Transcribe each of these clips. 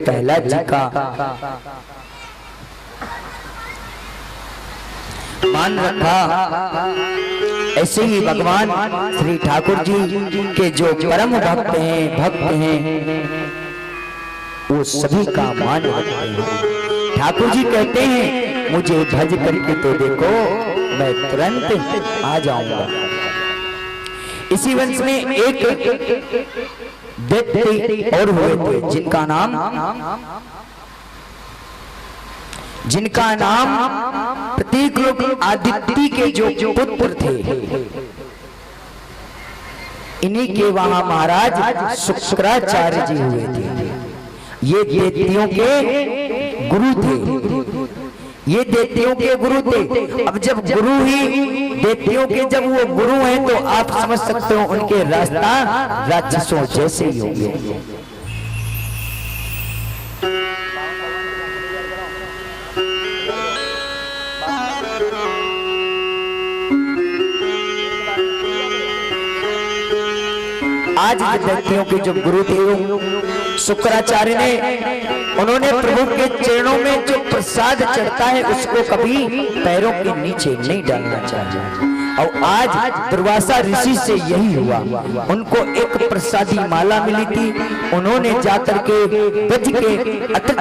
प्रहलाद जी का मान रखा, ऐसे ही भगवान श्री ठाकुर जी के जो परम भक्त हैं वो सभी का मान रखते हैं। ठाकुर जी कहते हैं मुझे भज करके तो देखो मैं तुरंत आ जाऊंगा। इसी वंश में एक दैत्य और हुए थे जिनका नाम प्रतीक रूप आदित्य के जो पुत्र थे, इन्हीं के वहां महाराज शुक्राचार्य जी हुए थे। ये दैत्यों के गुरु थे। अब जब गुरु ही दैत्यों के जब वो गुरु हैं तो आप समझ सकते हो उनके रास्ता राक्षसों जैसे ही होंगे। आज दैत्यों के जो गुरु थे शुक्राचार्य ने, उन्होंने प्रभु के चरणों में जो प्रसाद चढ़ता है उसको कभी पैरों के नीचे नहीं डालना चाहिए। और आज दुर्वासा ऋषि से यही हुआ। उनको एक प्रसादी माला मिली थी, उन्होंने जाकर के गज के अटक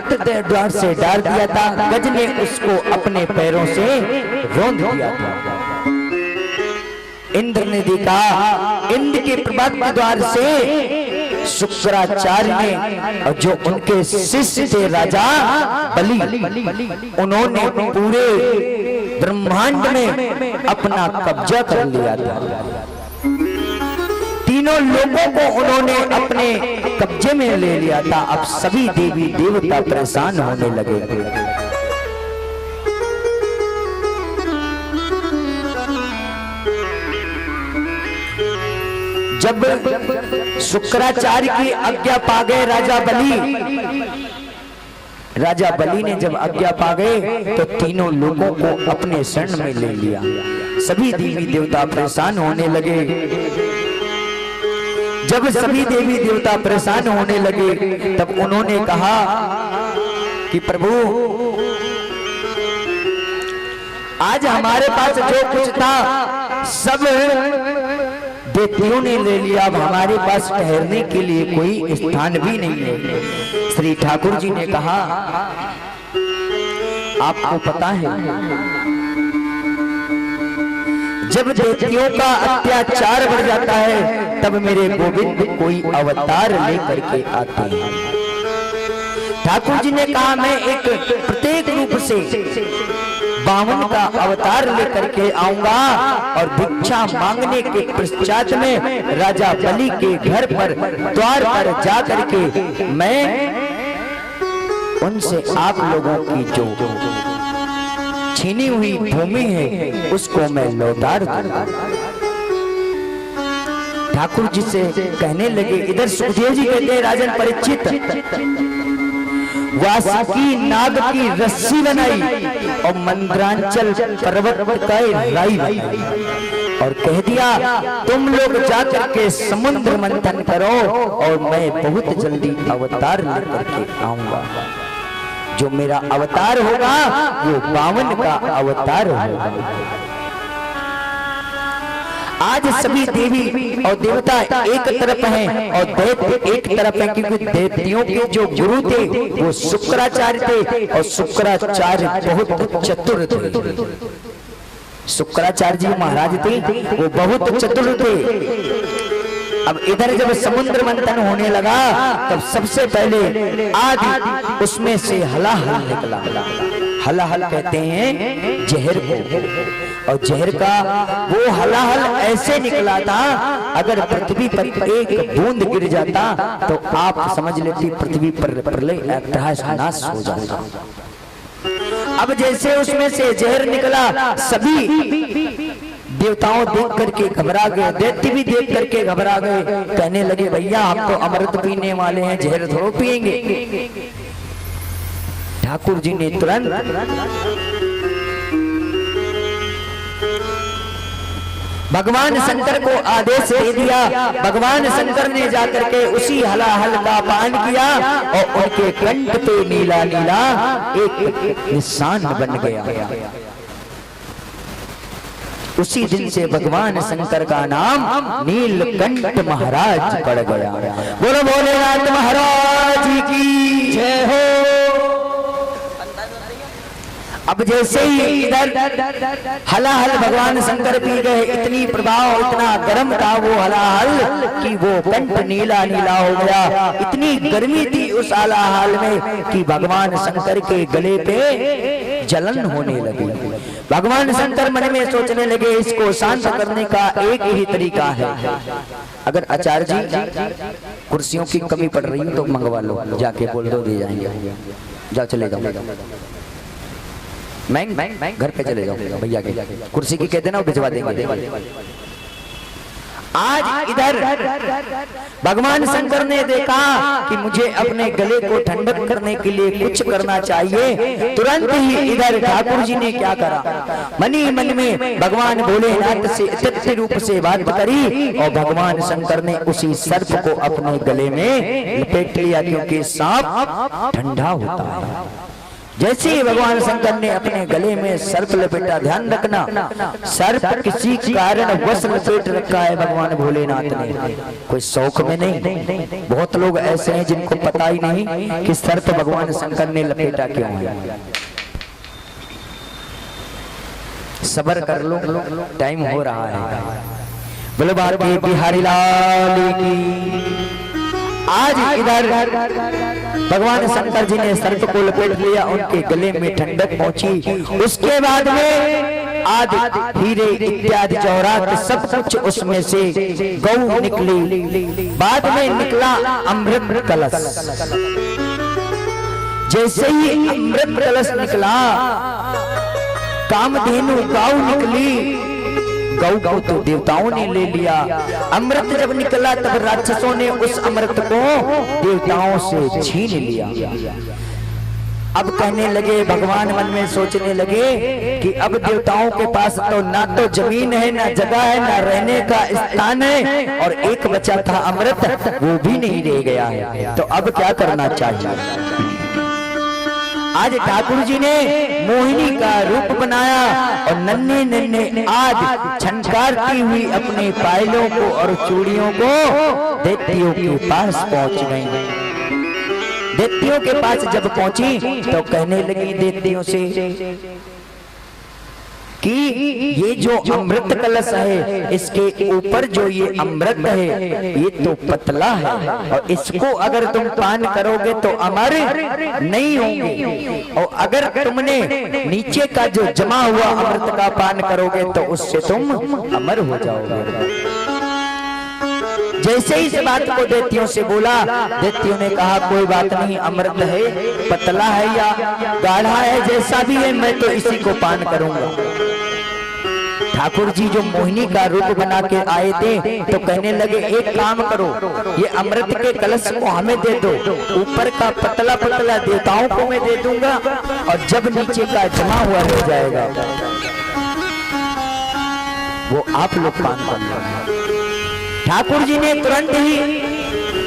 द्वार से डाल दिया था। गज ने उसको अपने पैरों से रौंद दिया था। इंद्र ने देखा, इंद्र के प्रभात द्वार से शुक्राचार्य ने और जो उनके शिष्य थे राजा बलि, उन्होंने पूरे ब्रह्मांड में अपना कब्जा कर लिया था। तीनों लोगों को उन्होंने अपने कब्जे में ले लिया था। अब सभी देवी देवता परेशान होने लगे। जब शुक्राचार्य की आज्ञा पा गए राजा बलि ने जब आज्ञा पा गए तो तीनों लोगों को अपने शरण में ले लिया। सभी देवी देवता परेशान होने लगे। जब सभी देवी देवता परेशान होने लगे तब उन्होंने कहा कि प्रभु आज हमारे पास जो कुछ था सब दैत्यों ने ले लिया। अब हमारे पास ठहरने के लिए कोई स्थान भी नहीं है। श्री ठाकुर जी ने कहा आपको पता है जब दैत्यों का अत्याचार बढ़ जाता है तब मेरे गोविंद कोई अवतार लेकर के आते हैं। ठाकुर जी ने कहा मैं एक प्रत्येक रूप से बावन का अवतार लेकर के आऊंगा और भिक्षा मांगने के पश्चात में राजा बलि के घर पर द्वार पर जा करके मैं उनसे आप लोगों की जो छीनी हुई भूमि है उसको मैं लौटा दूंगा। ठाकुर जी से कहने लगे, इधर सुखदेव जी कहते हैं राजन परीक्षित वासुकी नाग की रस्सी बनाई और मंद्रांचल पर्वत का राई और कह दिया तुम लोग जाकर के समुद्र मंथन करो और मैं बहुत जल्दी अवतार लेकर के आऊंगा। जो मेरा अवतार होगा वो बावन का अवतार होगा। आज सभी देवी और देवता एक तरफ हैं और दैत्य एक तरफ हैं, क्योंकि दैत्यों के जो गुरु थे वो शुक्राचार्य थे और शुक्राचार्य बहुत चतुर थे। शुक्राचार्य जी महाराज थे वो बहुत चतुर थे। अब इधर जब समुद्र मंथन होने लगा तब सबसे पहले आदि उसमें से हलाहल निकला। हलाहल कहते हैं जहर को, और जहर का वो हलाहल ऐसे निकला था अगर पृथ्वी पर एक बूंद गिर जाता तो आप समझ लेती पृथ्वी पर प्रलय नाश हो जाता। अब जैसे उसमें से जहर निकला सभी देवताओं देख करके घबरा गए, दैत्य भी देख करके घबरा गए। कहने लगे भैया हम तो अमृत पीने वाले हैं, जहर थोड़ा पिएंगे। ठाकुर जी ने तुरंत भगवान शंकर को आदेश दे दिया। भगवान शंकर ने जाकर के उसी हलाहल का पान किया और उनके कंठ पे नीला नीला एक निशान बन गया। उसी दिन से भगवान शंकर का नाम नीलकंठ महाराज पड़ गया। बोलो भोलेनाथ महाराज की जय हो। अब जैसे ही इधर हलाहल भगवान शंकर पी गए, इतनी प्रभाव इतना गर्म था वो हलाहल कि वो कंठ नीला नीला हो गया। इतनी गर्मी थी उस हलाहल में कि भगवान शंकर के गले पे जलन होने लगी। भगवान शंकर मन में सोचने लगे इसको शांत करने का एक ही तरीका है। अगर आचार्य जी कुर्सियों की कमी पड़ रही है तो मंगवा लो, जाके बोल दो दे जाएंगे। जाओ चले जाओ, मैं घर पे चले जाओ, भैया के कुर्सी की कह देना वो भिजवा देंगे। आज इधर भगवान शंकर ने देखा कि मुझे अपने गले को ठंडक करने के लिए कुछ करना चाहिए। तुरंत ही इधर ठाकुर जी ने क्या करा, मनी मन में भगवान भोलेनाथ से सत्य रूप से बात करी और भगवान शंकर ने उसी सर्प को अपने गले में लपेट लिया, क्योंकि सांप ठंडा होता है। जैसे ही भगवान शंकर ने अपने गले में सर्प लपेटा, ध्यान रखना सर्प किसी कारण वश लपेट रखा है भगवान भोलेनाथ ने, कोई शौक में नहीं। बहुत लोग ऐसे हैं जिनको पता ही नहीं कि सर्प भगवान शंकर ने लपेटा क्यों है। सब्र कर लो, टाइम हो रहा है। बोलो भारती बिहारी लाल की। आज इधर भगवान शंकर जी ने सर्प को लपेट लिया, उनके गले में ठंडक पहुंची। उसके बाद में आदि हीरे इत्यादि जौहरात सब कुछ उसमें से गौ निकली। बाद में निकला अमृत कलश। जैसे ही अमृत कलश निकला, कामधेनु गौ निकली। गौ तो देवताओं ने ले लिया। अमृत जब निकला तब राक्षसों ने उस अमृत को देवताओं से छीन लिया। अब कहने लगे, भगवान मन में सोचने लगे कि अब देवताओं के पास तो ना तो जमीन है, ना जगह है, ना रहने का स्थान है, और एक बचा था अमृत वो भी नहीं रह गया है। तो अब क्या करना चाहिए। आज ठाकुर जी ने मोहिनी का रूप बनाया और नन्हे नन्हे आज छनकारती हुई अपने पायलों को और चूड़ियों को दैत्यों के पास पहुंच गई। दैत्यों के पास जब पहुंची तो कहने लगी दैत्यों से कि ये जो अमृत कलश है, इसके ऊपर जो ये अमृत है ये तो पतला है, और इसको अगर तुम पान करोगे तो अमर नहीं होंगे, और अगर तुमने नीचे का जो जमा हुआ अमृत का पान करोगे तो उससे तुम अमर हो जाओगे। जैसे ही इस बात को दैत्यों से बोला, दैत्यों ने कहा कोई बात नहीं, अमृत है, पतला है या गाढ़ा है, जैसा भी है मैं तो इसी को पान करूंगा। ठाकुर जी जो मोहिनी का रूप बना के आए थे तो कहने लगे एक काम करो, ये अमृत के कलश को हमें दे दो, ऊपर का पतला पतला देवताओं को मैं दे दूंगा, और जब नीचे का जमा हुआ हो जाएगा वो आप लोग पान कर लो। ठाकुर जी ने तुरंत ही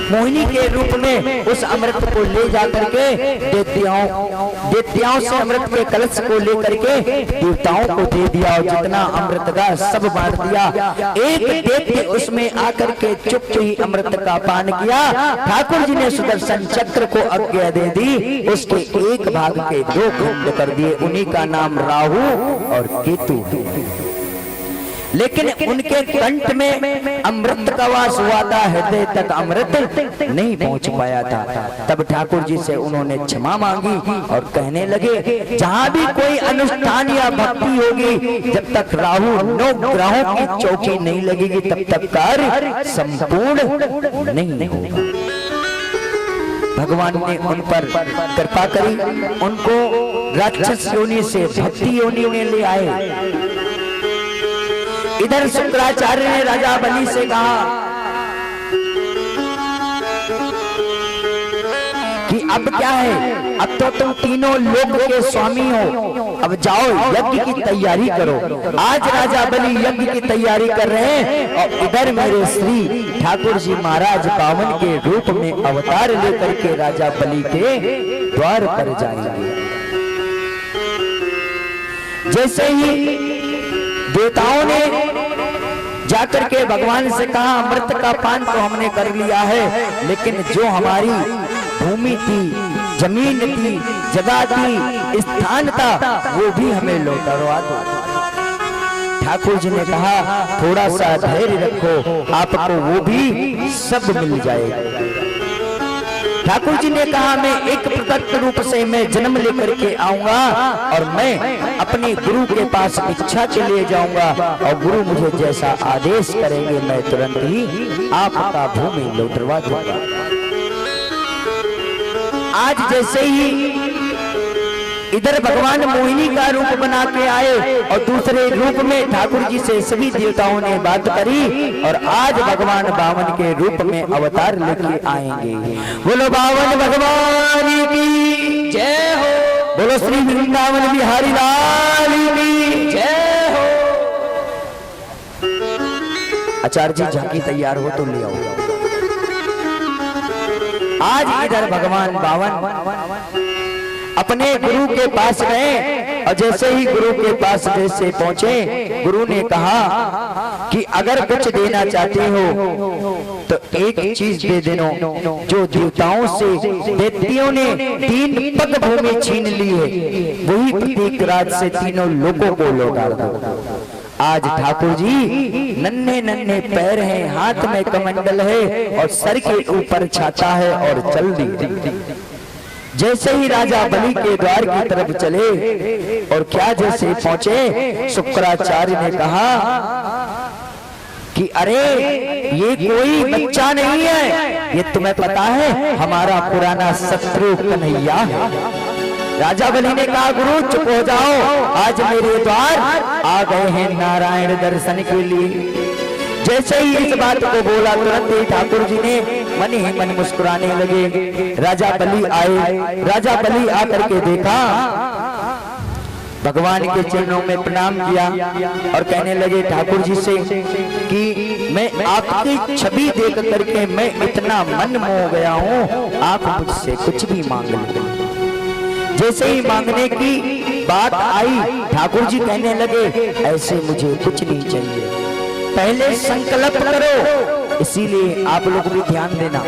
मोहिनी के रूप में उस अमृत को ले जाकर के देवताओं से अमृत के कलश को लेकर के देवताओं को दे दिया, और जितना अमृत का सब बांट दिया। एक दैत्य उसमें आकर के चुप ही अमृत का पान किया। ठाकुर जी ने सुदर्शन चक्र को आज्ञा दे दी, उसके एक भाग के दो खंड कर दिए, उन्हीं का नाम राहु और केतु। लेकिन उनके कंठ में अमृत का वास हुआ था, हृदय तक अमृत नहीं पहुंच पाया था। तब ठाकुर जी से उन्होंने क्षमा मांगी और कहने लगे जहां भी कोई अनुष्ठान या भक्ति होगी, जब तक राहु 9 ग्रहों की चौकी नहीं लगेगी तब तक कार्य संपूर्ण नहीं होगा। भगवान ने उन पर कृपा करी, उनको राक्षस योनि से भक्ति योनि में ले आए। इधर शुक्राचार्य ने राजा बलि से कहा कि अब क्या है, अब तो तुम तीनों लोक के स्वामी हो, अब जाओ यज्ञ की तैयारी करो। आज राजा बलि यज्ञ की तैयारी कर रहे हैं और इधर मेरे श्री ठाकुर जी महाराज बावन के रूप में अवतार लेकर के राजा बलि के द्वार पर जाएंगे। जैसे ही देवताओं ने जाकर के भगवान से कहा अमृत का पान तो हमने कर लिया है, लेकिन जो हमारी भूमि थी, जमीन थी, जगह थी, स्थान था, वो भी हमें लौटवा दो। ठाकुर जी ने कहा थोड़ा सा धैर्य रखो, आपको वो भी सब मिल जाएगा। ठाकुर जी ने कहा मैं एक प्रत्यक्ष रूप से मैं जन्म लेकर के आऊंगा और मैं अपने गुरु के पास इच्छा के लिए जाऊंगा और गुरु मुझे जैसा आदेश करेंगे मैं तुरंत ही आपका भूमि लौटवा दूंगा। आज जैसे ही इधर भगवान मोहिनी का रूप बना के आए और दूसरे रूप में ठाकुर जी से सभी देवताओं ने बात करी और आज भगवान बावन के रूप में अवतार लेके आएंगे। बोलो बावन भगवान की जय हो, बोलो श्री वृंदावन बिहारी लाल की जय हो। आचार्य जी झांकी तैयार हो तो ले आओ। आज इधर भगवान बावन अपने गुरु के पास गए और जैसे ही गुरु के पास जैसे पहुंचे, गुरु ने कहा कि अगर कुछ देना चाहते हो तो एक चीज दे देना, जो देवताओं से दैत्यों ने 3 पग भूमि छीन ली है वही प्रतीक राज से तीनों लोगों को लौटा दो। आज ठाकुर जी नन्हे नन्हे पैर हैं, हाथ में कमंडल है और सर के ऊपर छाता है और चल दी। जैसे ही राजा बलि के द्वार की तरफ चले और क्या जैसे पहुंचे, शुक्राचार्य ने कहा कि अरे ये कोई बच्चा नहीं है, ये तुम्हें पता है हमारा पुराना शत्रु कन्हैया है। राजा बलि ने कहा गुरु चुप हो जाओ, आज मेरे द्वार आ गए हैं नारायण दर्शन के लिए। जैसे ही इस बात को बोला तुरंत ही ठाकुर जी ने मन ही मन मुस्कुराने लगे। राजा बलि आए, राजा बलि आकर के देखा, भगवान के चरणों में प्रणाम किया और कहने लगे ठाकुर जी से कि मैं आपकी छवि देख करके मैं इतना मन मोह गया हूँ, आप मुझसे कुछ भी मांग लो। जैसे ही मांगने की बात आई, ठाकुर जी कहने लगे ऐसे मुझे कुछ नहीं चाहिए, पहले संकल्प करो। इसीलिए आप लोग भी ध्यान देना,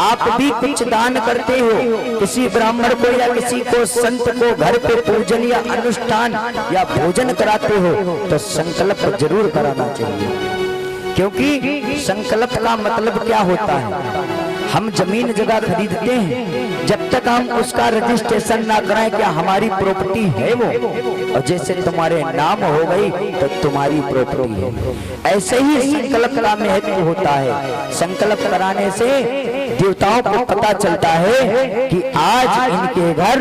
आप भी कुछ दान करते हो, किसी ब्राह्मण को या किसी को संत को घर पे पूजन या अनुष्ठान या भोजन कराते हो तो संकल्प जरूर कराना चाहिए, क्योंकि संकल्प का मतलब क्या होता है, हम जमीन जगह खरीदते हैं, जब तक हम उसका रजिस्ट्रेशन ना कराएं क्या हमारी प्रॉपर्टी है वो, और जैसे तुम्हारे नाम हो गई तो तुम्हारी प्रॉपर्टी है। ऐसे ही संकल्प का महत्व होता है। संकल्प कराने से देवताओं को पता चलता है कि आज इनके घर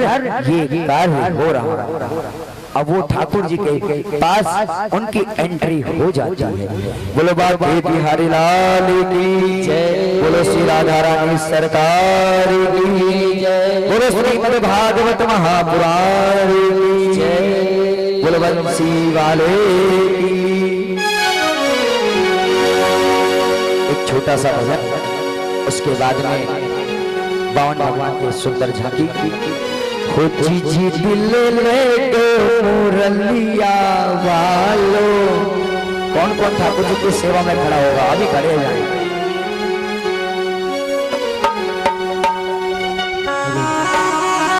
ये कार्य हो रहा है। अब वो ठाकुर जी के पास उनकी एंट्री हो जाती है। बोलो बाबा बिहारी लाल की जय, बोलो श्री राधा रानी सरकार की जय, बोलो श्रीमद् भागवत महापुराण की जय, बोलो बंसी वाले की। एक छोटा सा भजन, उसके बाद में बावन भगवान के सुंदर झांकी खोजी जी दिल ले दो मुरलिया वालो। कौन कौन ठाकुर जी की सेवा में खड़ा होगा, अभी खड़े हो जाए।